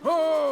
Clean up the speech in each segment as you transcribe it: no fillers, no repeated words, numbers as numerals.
Ho!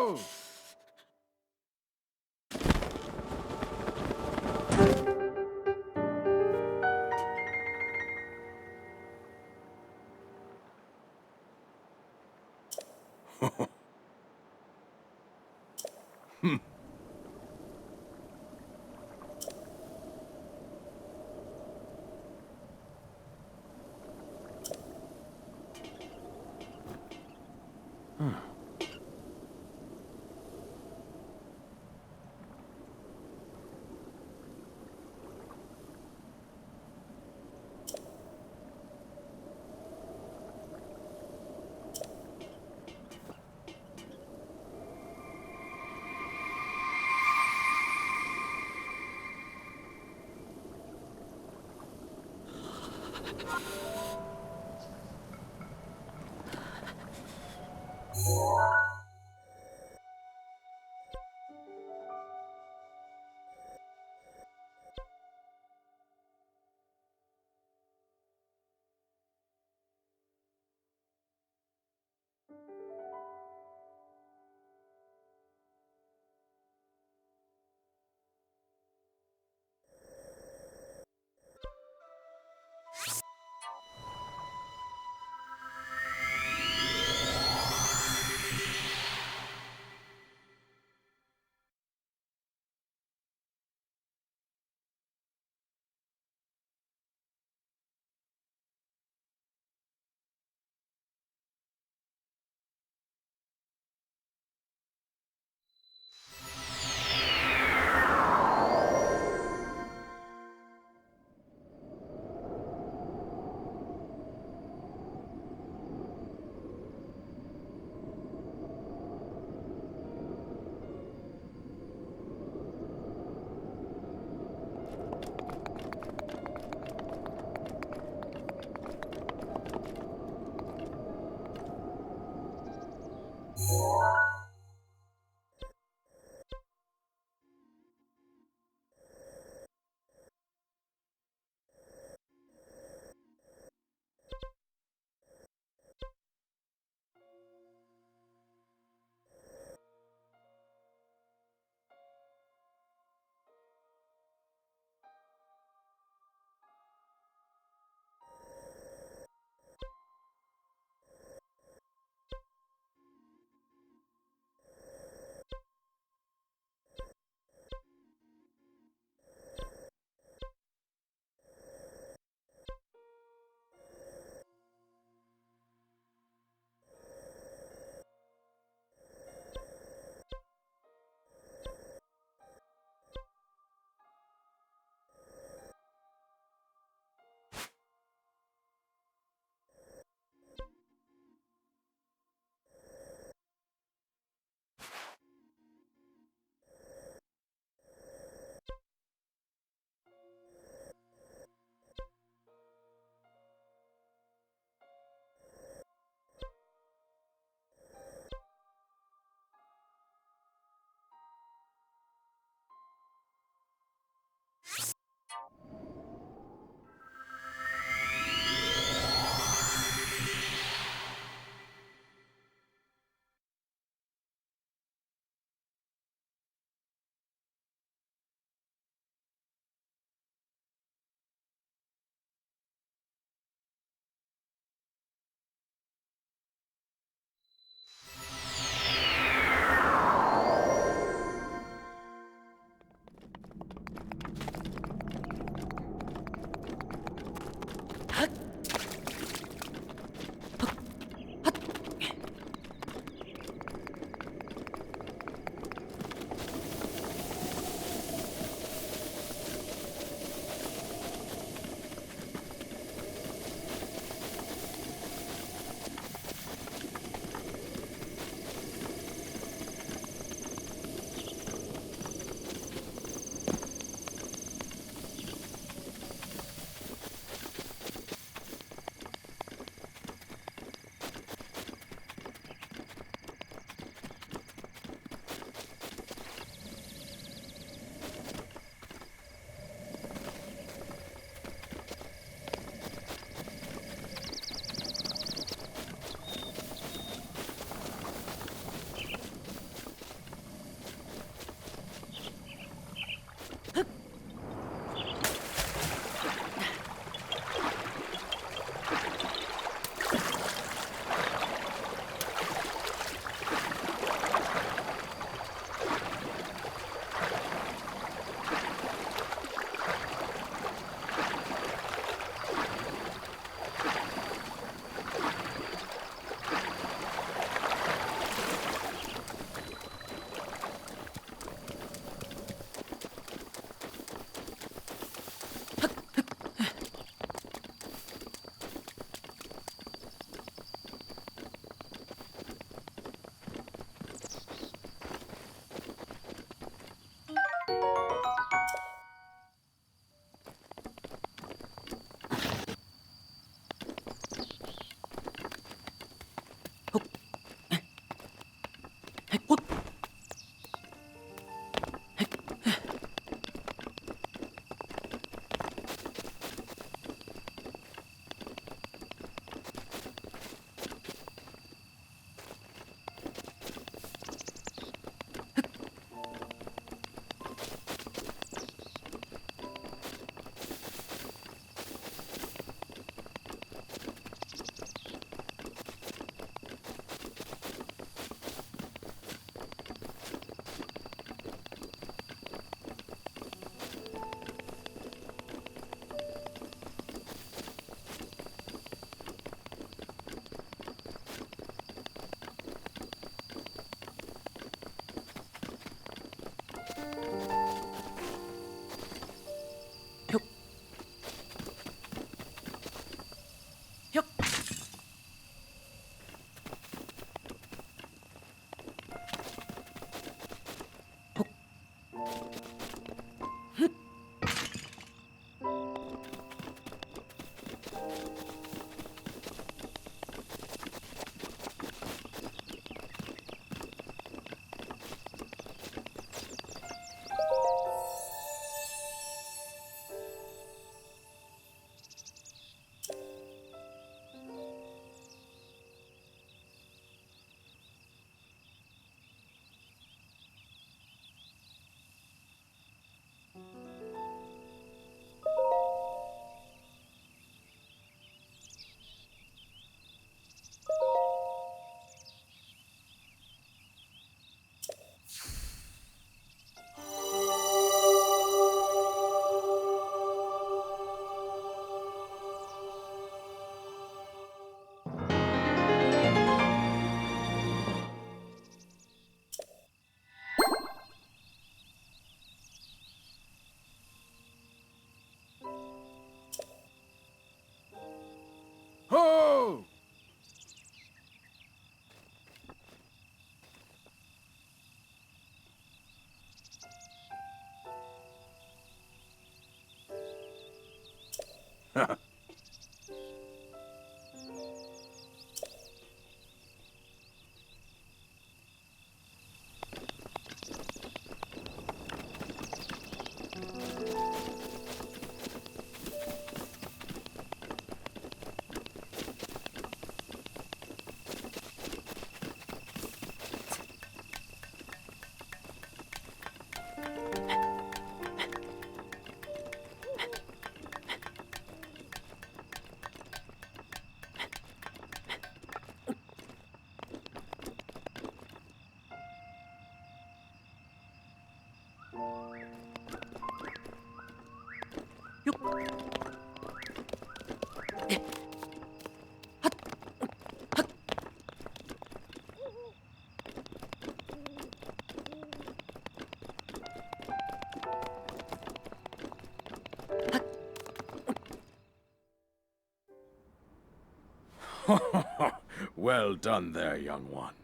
Well done there, young one.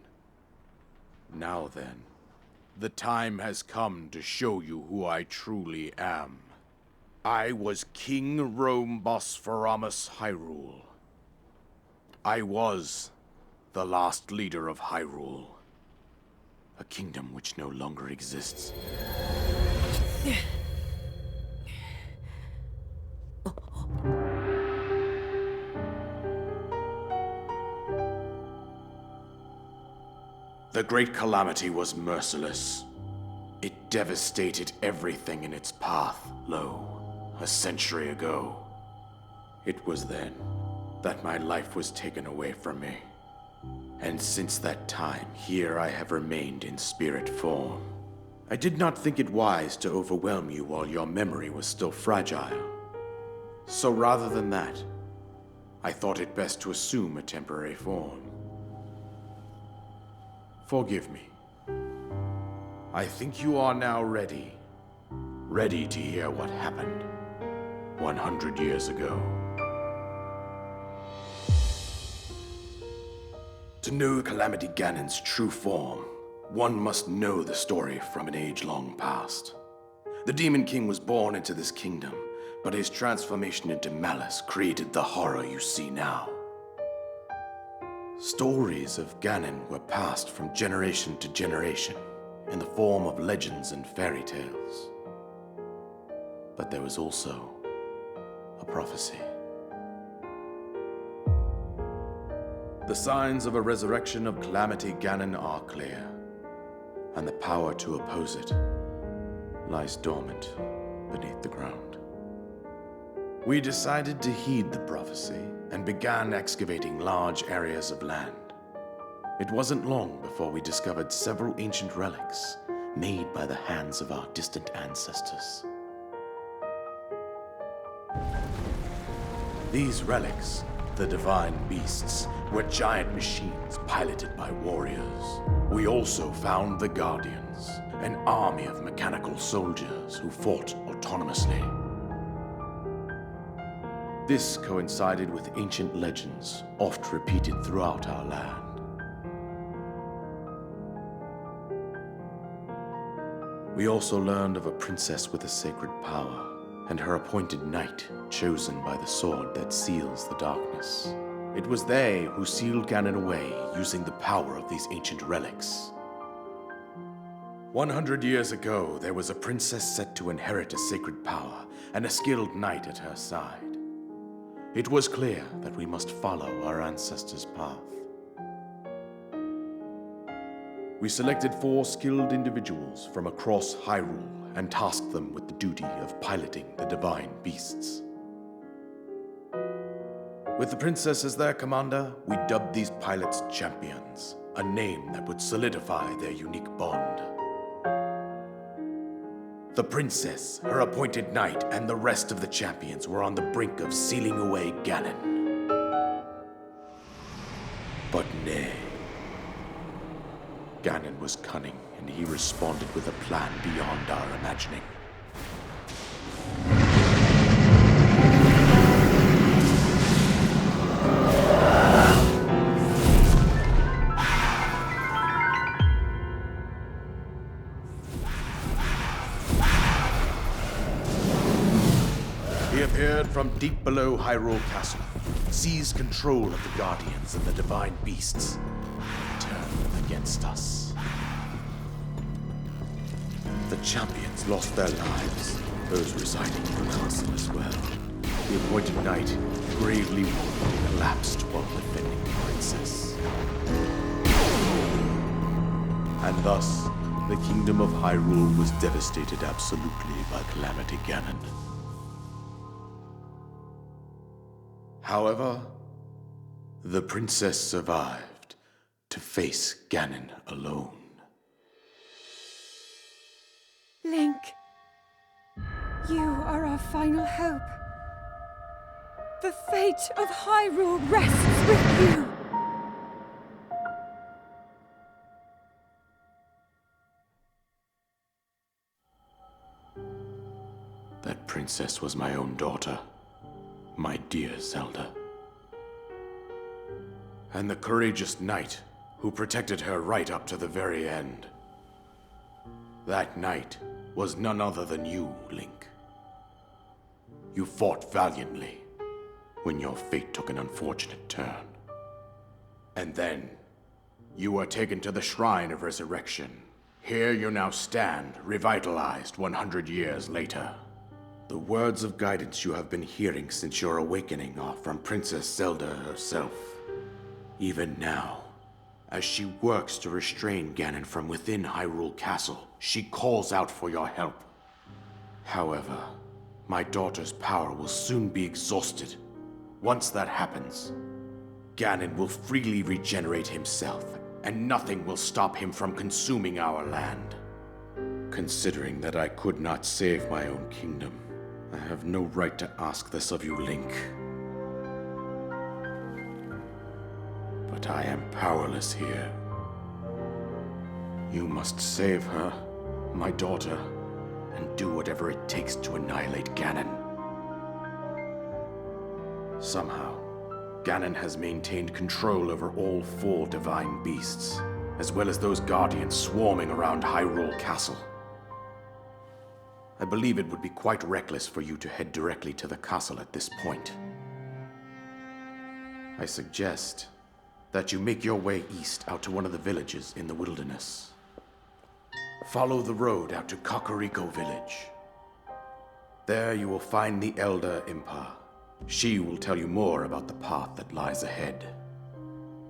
Now then, the time has come to show you who I truly am. I was King Rhombospheramus Hyrule. I was the last leader of Hyrule. A kingdom which no longer exists. The Great Calamity was merciless. It devastated everything in its path, a century ago. It was then that my life was taken away from me. And since that time, here I have remained in spirit form. I did not think it wise to overwhelm you while your memory was still fragile. So rather than that, I thought it best to assume a temporary form. Forgive me. I think you are now ready. Ready to hear what happened 100 years ago. To know Calamity Ganon's true form, one must know the story from an age-long past. The Demon King was born into this kingdom, but his transformation into malice created the horror you see now. Stories of Ganon were passed from generation to generation in the form of legends and fairy tales. But there was also a prophecy. The signs of a resurrection of Calamity Ganon are clear, and the power to oppose it lies dormant beneath the ground. We decided to heed the prophecy and began excavating large areas of land. It wasn't long before we discovered several ancient relics made by the hands of our distant ancestors. These relics, the divine beasts, were giant machines piloted by warriors. We also found the Guardians, an army of mechanical soldiers who fought autonomously. This coincided with ancient legends, oft repeated throughout our land. We also learned of a princess with a sacred power, and her appointed knight, chosen by the sword that seals the darkness. It was they who sealed Ganon away using the power of these ancient relics. 100 years ago, there was a princess set to inherit a sacred power and a skilled knight at her side. It was clear that we must follow our ancestors' path. We selected 4 skilled individuals from across Hyrule and tasked them with the duty of piloting the divine beasts. With the princess as their commander, we dubbed these pilots champions, a name that would solidify their unique bond. The princess, her appointed knight, and the rest of the champions were on the brink of sealing away Ganon. But nay. Ganon was cunning, and he responded with a plan beyond our imagining. He appeared from deep below Hyrule Castle, seized control of the Guardians and the divine beasts, and turned them against us. The champions lost their lives, those residing in the castle as well. The appointed knight, gravely wounded, collapsed while defending the princess. And thus, the kingdom of Hyrule was devastated absolutely by Calamity Ganon. However, the princess survived to face Ganon alone. Link, you are our final hope. The fate of Hyrule rests with you. That princess was my own daughter, my dear Zelda. and the courageous knight who protected her right up to the very end. That knight was none other than you, Link. You fought valiantly when your fate took an unfortunate turn. And then, you were taken to the Shrine of Resurrection. Here you now stand, revitalized 100 years later. The words of guidance you have been hearing since your awakening are from Princess Zelda herself. Even now, as she works to restrain Ganon from within Hyrule Castle, she calls out for your help. However, my daughter's power will soon be exhausted. Once that happens, Ganon will freely regenerate himself, and nothing will stop him from consuming our land. Considering that I could not save my own kingdom, I have no right to ask this of you, Link. But I am powerless here. You must save her, my daughter, and do whatever it takes to annihilate Ganon. Somehow, Ganon has maintained control over all 4 divine beasts, as well as those guardians swarming around Hyrule Castle. I believe it would be quite reckless for you to head directly to the castle at this point. I suggest that you make your way east out to one of the villages in the wilderness. Follow the road out to Kakariko Village. There you will find the Elder Impa. She will tell you more about the path that lies ahead.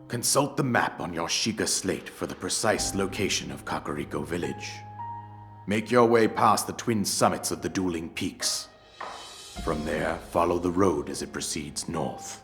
Consult the map on your Sheikah slate for the precise location of Kakariko Village. Make your way past the twin summits of the dueling peaks. From there, follow the road as it proceeds north.